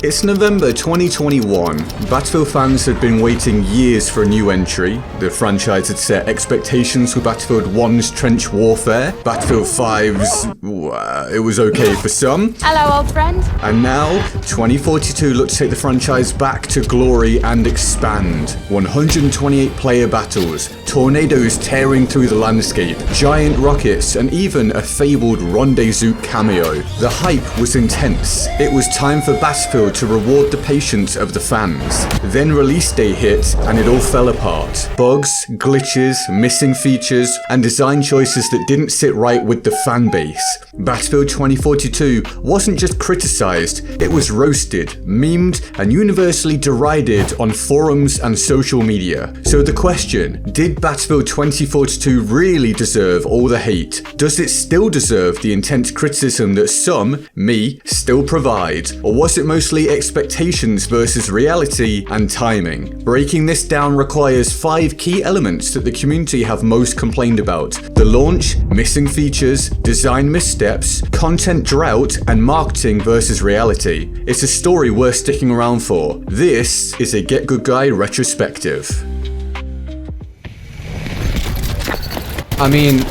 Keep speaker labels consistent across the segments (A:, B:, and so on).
A: It's November 2021. Battlefield fans had been waiting years for a new entry. The franchise had set expectations with Battlefield 1's trench warfare. Battlefield 5's, it was okay for some.
B: Hello, old friend.
A: And now, 2042 looked to take the franchise back to glory and expand. 128 player battles, tornadoes tearing through the landscape, giant rockets, and even a fabled rendezvous cameo. The hype was intense. It was time for Battlefield to reward the patience of the fans. Then release day hit and it all fell apart. Bugs, glitches, missing features, and design choices that didn't sit right with the fan base. Battlefield 2042 wasn't just criticized, it was roasted, memed, and universally derided on forums and social media. So the question, did Battlefield 2042 really deserve all the hate? Does it still deserve the intense criticism that some, me, still provide? Or was it mostly expectations versus reality and timing? Breaking this down requires 5 key elements that the community have most complained about: the launch, missing features, design missteps, content drought, and marketing versus reality. It's a story worth sticking around for. This is a GetGoodGuy retrospective.
C: I mean,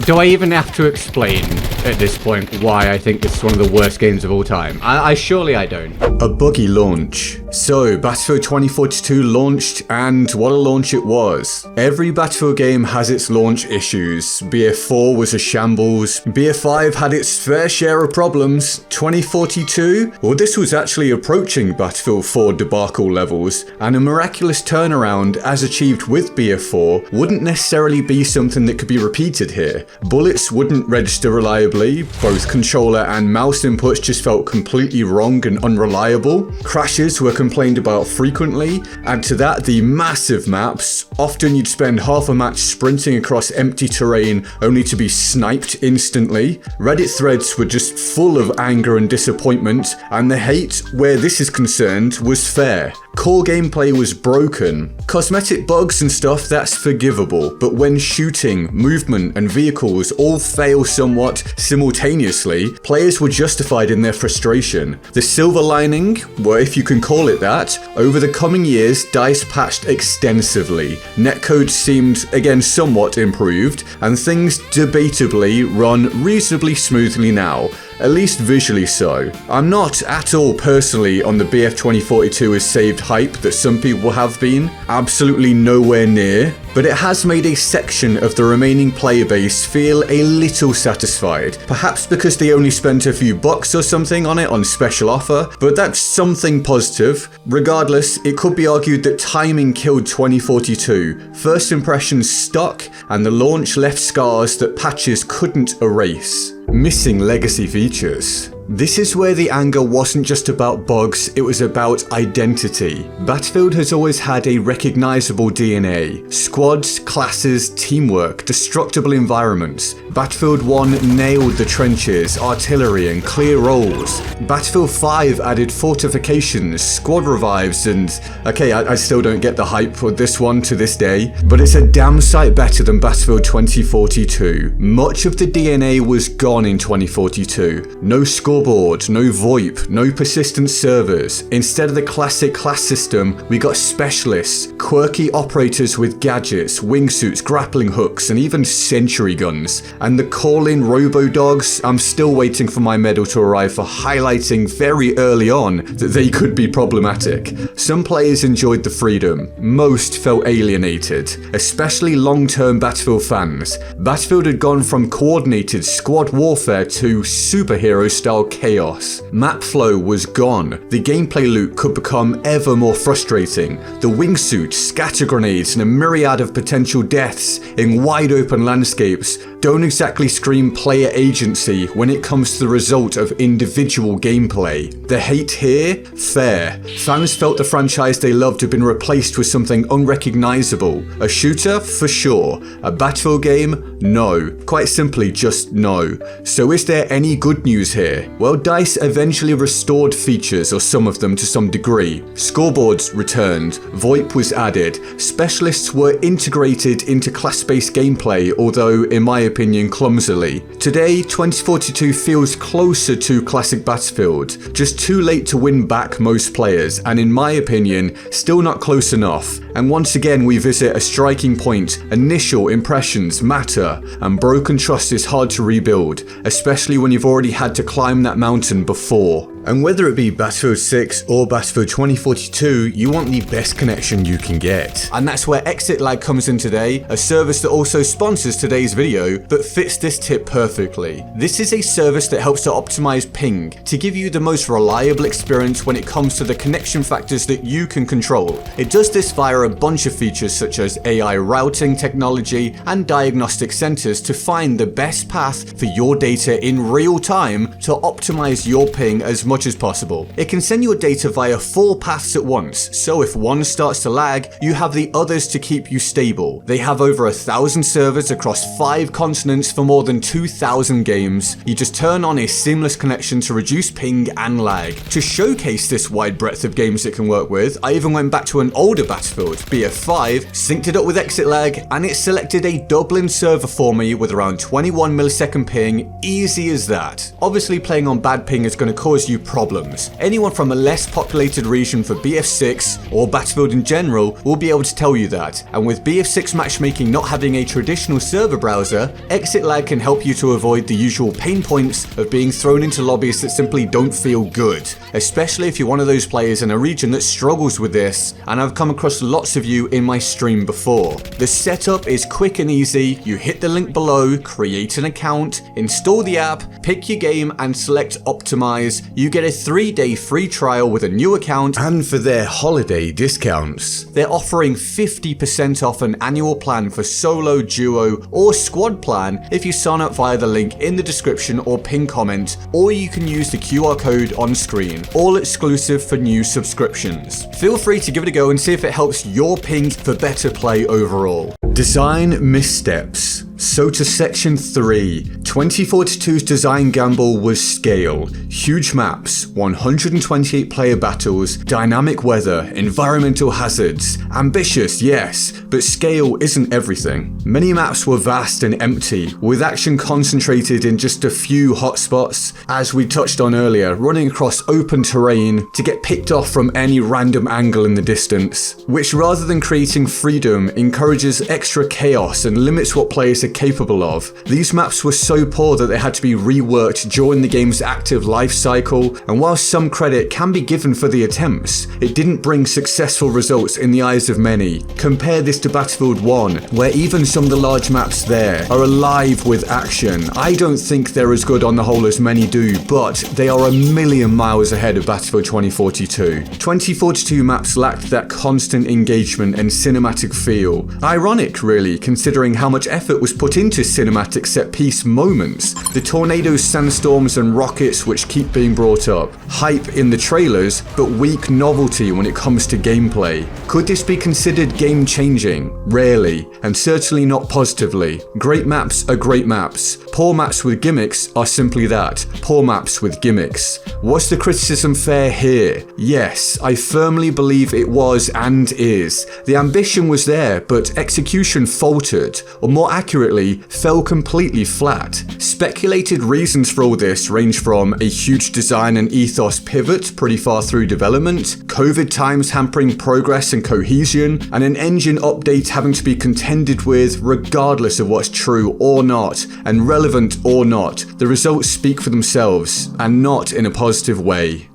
C: do I even have to explain at this point why I think this is one of the worst games of all time? I surely I don't.
A: A buggy launch. So, Battlefield 2042 launched, and what a launch it was. Every Battlefield game has its launch issues. BF4 was a shambles. BF5 had its fair share of problems. 2042? Well, this was actually approaching Battlefield 4 debacle levels, and a miraculous turnaround as achieved with BF4 wouldn't necessarily be something that could be repeated here. Bullets wouldn't register reliably, both controller and mouse inputs just felt completely wrong and unreliable. Crashes were complained about frequently. Add to that the massive maps. Often you'd spend half a match sprinting across empty terrain only to be sniped instantly. Reddit threads were just full of anger and disappointment, and the hate, where this is concerned, was fair. Core gameplay was broken. Cosmetic bugs and stuff, that's forgivable, but when shooting, movement, and vehicles all fail somewhat simultaneously, players were justified in their frustration. The silver lining, well, if you can call it that, over the coming years, DICE patched extensively. Netcode seemed, again, somewhat improved, and things debatably run reasonably smoothly now. At least visually so. I'm not at all personally on the BF 2042 as saved hype that some people have been. Absolutely nowhere near. But it has made a section of the remaining player base feel a little satisfied. Perhaps because they only spent a few bucks or something on it on special offer, but that's something positive. Regardless, it could be argued that timing killed 2042. First impressions stuck, and the launch left scars that patches couldn't erase. Missing legacy features. This is where the anger wasn't just about bugs, it was about identity. Battlefield has always had a recognizable DNA. Squads, classes, teamwork, destructible environments. Battlefield 1 nailed the trenches, artillery, and clear roles. Battlefield 5 added fortifications, squad revives, and okay, I still don't get the hype for this one to this day, but it's a damn sight better than Battlefield 2042. Much of the DNA was gone in 2042. No scoreboard, no VoIP, no persistent servers. Instead of the classic class system, we got specialists, quirky operators with gadgets, wingsuits, grappling hooks, and even sentry guns. And the call-in robo-dogs, I'm still waiting for my medal to arrive for highlighting very early on that they could be problematic. Some players enjoyed the freedom, most felt alienated, especially long-term Battlefield fans. Battlefield had gone from coordinated squad warfare to superhero-style chaos. Map flow was gone. The gameplay loop could become ever more frustrating. The wingsuits, scatter grenades, and a myriad of potential deaths in wide-open landscapes don't exactly scream player agency when it comes to the result of individual gameplay. The hate here? Fair. Fans felt the franchise they loved had been replaced with something unrecognizable. A shooter? For sure. A Battlefield game? No. Quite simply, just no. So is there any good news here? Well, DICE eventually restored features, or some of them to some degree. Scoreboards returned, VoIP was added, specialists were integrated into class-based gameplay, although in my opinion clumsily. Today, 2042 feels closer to classic Battlefield, just too late to win back most players, and in my opinion, still not close enough. And once again we visit a striking point: initial impressions matter, and broken trust is hard to rebuild, especially when you've already had to climb that mountain before. And whether it be Battlefield 6 or Battlefield 2042, you want the best connection you can get. And that's where Exit Lag comes in today, a service that also sponsors today's video, but fits this tip perfectly. This is a service that helps to optimize ping, to give you the most reliable experience when it comes to the connection factors that you can control. It does this via a bunch of features such as AI routing technology and diagnostic centers to find the best path for your data in real time to optimize your ping as much as possible. It can send your data via 4 paths at once, so if one starts to lag, you have the others to keep you stable. They have over 1,000 servers across 5 continents for more than 2,000 games. You just turn on a seamless connection to reduce ping and lag. To showcase this wide breadth of games it can work with, I even went back to an older Battlefield, BF5, synced it up with Exit Lag, and it selected a Dublin server for me with around 21 millisecond ping, easy as that. Obviously playing on bad ping is going to cause you problems. Anyone from a less populated region for BF6 or Battlefield in general will be able to tell you that, and with BF6 matchmaking not having a traditional server browser, Exit Lag can help you to avoid the usual pain points of being thrown into lobbies that simply don't feel good, especially if you're one of those players in a region that struggles with this, and I've come across lots of you in my stream before. The setup is quick and easy. You hit the link below, create an account, install the app, pick your game and select optimize. You get a 3-day free trial with a new account, and for their holiday discounts, they're offering 50% off an annual plan for solo, duo or squad plan if you sign up via the link in the description or pin comment, or you can use the QR code on screen, all exclusive for new subscriptions. Feel free to give it a go and see if it helps your ping for better play overall. Design missteps. So to section 3, 2042's design gamble was scale. Huge maps, 128 player battles, dynamic weather, environmental hazards. Ambitious, yes, but scale isn't everything. Many maps were vast and empty, with action concentrated in just a few hotspots, as we touched on earlier, running across open terrain to get picked off from any random angle in the distance, which rather than creating freedom, encourages extra chaos and limits what players are capable of. These maps were so poor that they had to be reworked during the game's active life cycle, and while some credit can be given for the attempts, it didn't bring successful results in the eyes of many. Compare this to Battlefield 1, where even some of the large maps there are alive with action. I don't think they're as good on the whole as many do, but they are a million miles ahead of Battlefield 2042. 2042 maps lacked that constant engagement and cinematic feel. Ironic, really, considering how much effort was put into cinematic set-piece moments. The tornadoes, sandstorms and rockets which keep being brought up. Hype in the trailers, but weak novelty when it comes to gameplay. Could this be considered game-changing? Rarely, and certainly not positively. Great maps are great maps. Poor maps with gimmicks are simply that, poor maps with gimmicks. Was the criticism fair here? Yes, I firmly believe it was and is. The ambition was there, but execution faltered, or more accurately, fell completely flat. Speculated reasons for all this range from a huge design and ethos pivot pretty far through development, COVID times hampering progress and cohesion, and an engine update having to be contended with regardless of what's true or not, and relevant or not. The results speak for themselves, and not in a positive way.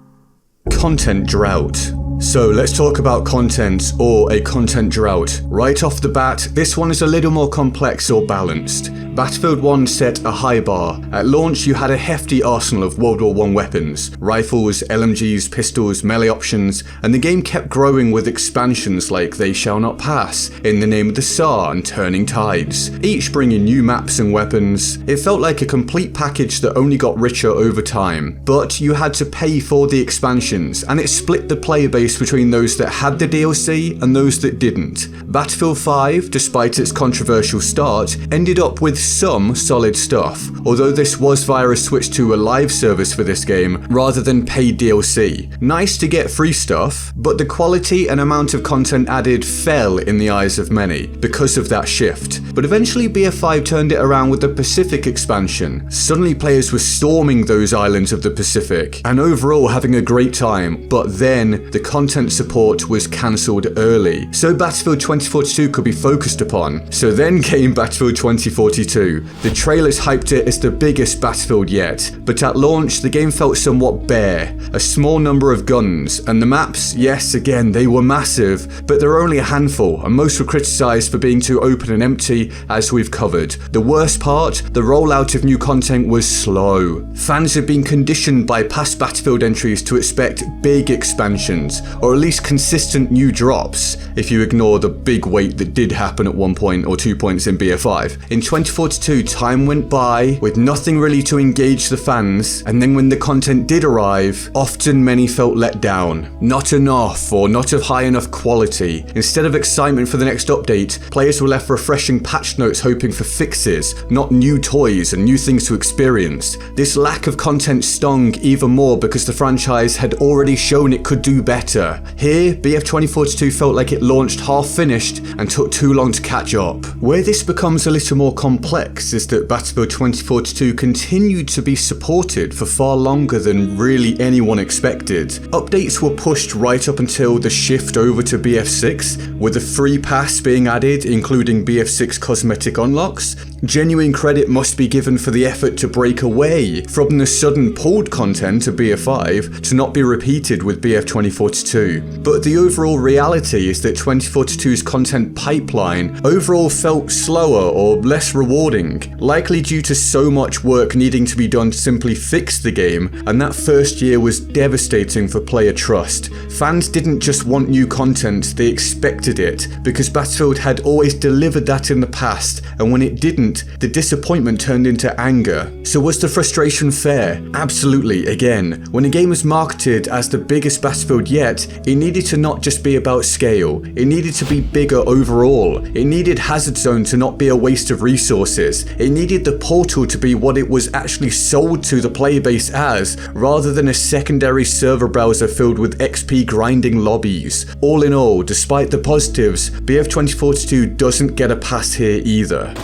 A: Content drought. So let's talk about content, or a content drought. Right off the bat, this one is a little more complex or balanced. Battlefield 1 set a high bar. At launch, you had a hefty arsenal of World War I weapons, rifles, LMGs, pistols, melee options, and the game kept growing with expansions like They Shall Not Pass, In the Name of the Tsar, and Turning Tides, each bringing new maps and weapons. It felt like a complete package that only got richer over time, but you had to pay for the expansions, and it split the player base race between those that had the DLC and those that didn't. Battlefield 5, despite its controversial start, ended up with some solid stuff, although this was via a switch to a live service for this game rather than paid DLC. Nice to get free stuff, but the quality and amount of content added fell in the eyes of many because of that shift. But eventually BF5 turned it around with the Pacific expansion. Suddenly players were storming those islands of the Pacific and overall having a great time, but then the content support was cancelled early, so Battlefield 2042 could be focused upon. So then came Battlefield 2042. The trailers hyped it as the biggest Battlefield yet, but at launch the game felt somewhat bare. A small number of guns, and the maps, yes, again, they were massive, but there were only a handful, and most were criticised for being too open and empty, as we've covered. The worst part, the rollout of new content was slow. Fans had been conditioned by past Battlefield entries to expect big expansions, or at least consistent new drops, if you ignore the big wait that did happen at 1 point or 2 points in BF5. In 2042, time went by with nothing really to engage the fans, and then when the content did arrive, often many felt let down. Not enough, or not of high enough quality. Instead of excitement for the next update, players were left refreshing patch notes hoping for fixes, not new toys and new things to experience. This lack of content stung even more because the franchise had already shown it could do better. Here, BF 2042 felt like it launched half finished and took too long to catch up. Where this becomes a little more complex is that Battlefield 2042 continued to be supported for far longer than really anyone expected. Updates were pushed right up until the shift over to BF6, with a free pass being added, including BF6 cosmetic unlocks. Genuine credit must be given for the effort to break away from the sudden pulled content of BF5 to not be repeated with BF 2042. But the overall reality is that 2042's content pipeline overall felt slower or less rewarding, likely due to so much work needing to be done to simply fix the game, and that first year was devastating for player trust. Fans didn't just want new content, they expected it, because Battlefield had always delivered that in the past, and when it didn't, the disappointment turned into anger. So was the frustration fair? Absolutely, again. When a game was marketed as the biggest Battlefield yet, it needed to not just be about scale, it needed to be bigger overall. It needed Hazard Zone to not be a waste of resources. It needed the portal to be what it was actually sold to the player base as, rather than a secondary server browser filled with XP grinding lobbies. All in all, despite the positives, BF 2042 doesn't get a pass here either.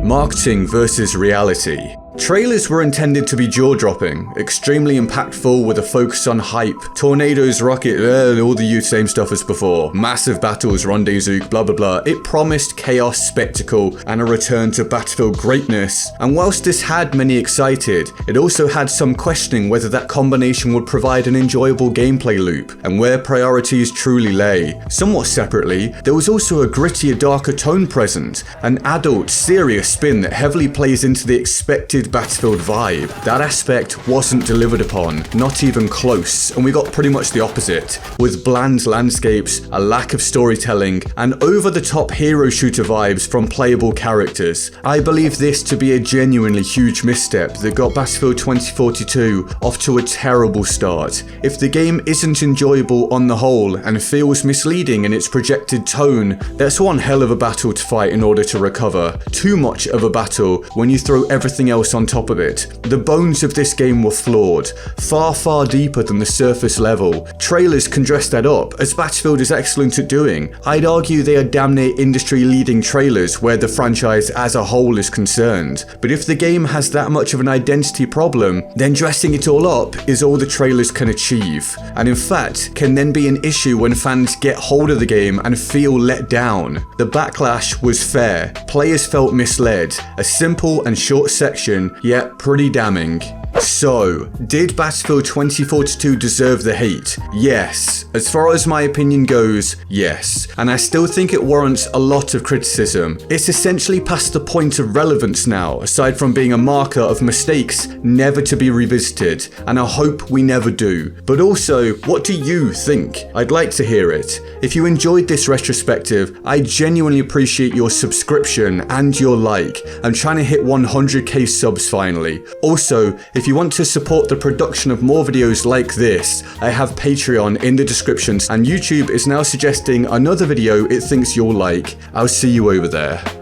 A: Marketing versus reality. Trailers were intended to be jaw-dropping, extremely impactful with a focus on hype, tornadoes, rocket, all the same stuff as before, massive battles, rendezvous, blah blah blah. It promised chaos, spectacle, and a return to Battlefield greatness. And whilst this had many excited, it also had some questioning whether that combination would provide an enjoyable gameplay loop, and where priorities truly lay. Somewhat separately, there was also a grittier, darker tone present, an adult, serious spin that heavily plays into the expected Battlefield vibe. That aspect wasn't delivered upon, not even close, and we got pretty much the opposite, with bland landscapes, a lack of storytelling, and over-the-top hero shooter vibes from playable characters. I believe this to be a genuinely huge misstep that got Battlefield 2042 off to a terrible start. If the game isn't enjoyable on the whole and feels misleading in its projected tone, that's one hell of a battle to fight in order to recover. Too much of a battle when you throw everything else on top of it. The bones of this game were flawed, far deeper than the surface level. Trailers can dress that up, as Battlefield is excellent at doing. I'd argue they are damn near industry-leading trailers where the franchise as a whole is concerned. But if the game has that much of an identity problem, then dressing it all up is all the trailers can achieve. And in fact, can then be an issue when fans get hold of the game and feel let down. The backlash was fair. Players felt misled. A simple and short section, yet pretty damning. So, did Battlefield 2042 deserve the hate? Yes. As far as my opinion goes, yes. And I still think it warrants a lot of criticism. It's essentially past the point of relevance now, aside from being a marker of mistakes never to be revisited, and I hope we never do. But also, what do you think? I'd like to hear it. If you enjoyed this retrospective, I genuinely appreciate your subscription and your like. I'm trying to hit 100k subs finally. Also, if If you want to support the production of more videos like this, I have Patreon in the description, and YouTube is now suggesting another video it thinks you'll like. I'll see you over there.